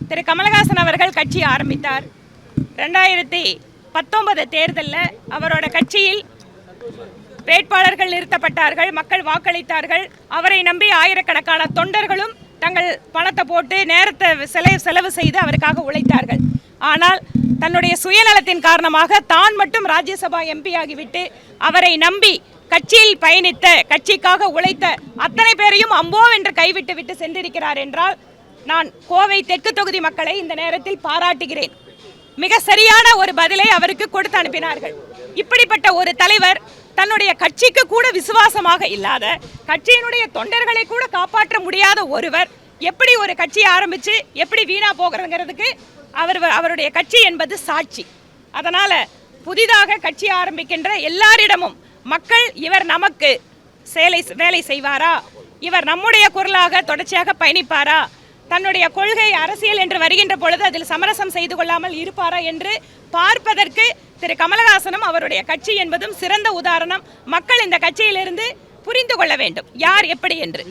திரு கமலஹாசன் அவர்கள் கட்சி ஆரம்பித்தார். 2019 தேர்தலில் அவரோட கட்சியில் வேட்பாளர்கள் நிறுத்தப்பட்டார்கள், மக்கள் வாக்களித்தார்கள். அவரை நம்பி ஆயிரக்கணக்கான தொண்டர்களும் தங்கள் பணத்தை போட்டு நேரத்தை செலவு செய்து அவருக்காக உழைத்தார்கள். ஆனால் தன்னுடைய சுயநலத்தின் காரணமாக தான் மட்டும் ராஜ்யசபா எம்பி ஆகிவிட்டு அவரை நம்பி கட்சியில் பயணித்த, கட்சிக்காக உழைத்த அத்தனை பேரையும் அம்போவென்று கைவிட்டு விட்டு சென்றிருக்கிறார் என்றால் நான் கோவை தெற்கு தொகுதி மக்களை இந்த நேரத்தில் பாராட்டுகிறேன். மிக சரியான ஒரு பதிலை அவருக்கு கொடுத்து அனுப்பினார்கள். இப்படிப்பட்ட ஒரு தலைவர், தன்னுடைய கட்சிக்கு கூட விசுவாசமாக இல்லாத, கட்சியினுடைய தொண்டர்களை கூட காப்பாற்ற முடியாத ஒருவர் எப்படி ஒரு கட்சியை ஆரம்பித்து எப்படி வீணா போகிறதுங்கிறதுக்கு அவருடைய கட்சி என்பது சாட்சி. அதனால் புதிதாக கட்சி ஆரம்பிக்கின்ற எல்லாரிடமும் மக்கள் இவர் நமக்கு வேலை செய்வாரா, இவர் நம்முடைய குரலாக தொடர்ச்சியாக பயணிப்பாரா, தன்னுடைய கொள்கை அரசியல் என்று வருகின்ற பொழுது அதில் சமரசம் செய்து கொள்ளாமல் இருப்பாரா என்று பார்ப்பதற்கு திரு கமலஹாசனும் அவருடைய கட்சி என்பதும் சிறந்த உதாரணம். மக்கள் இந்த கட்சியிலிருந்து புரிந்து கொள்ள வேண்டும் யார் எப்படி என்று.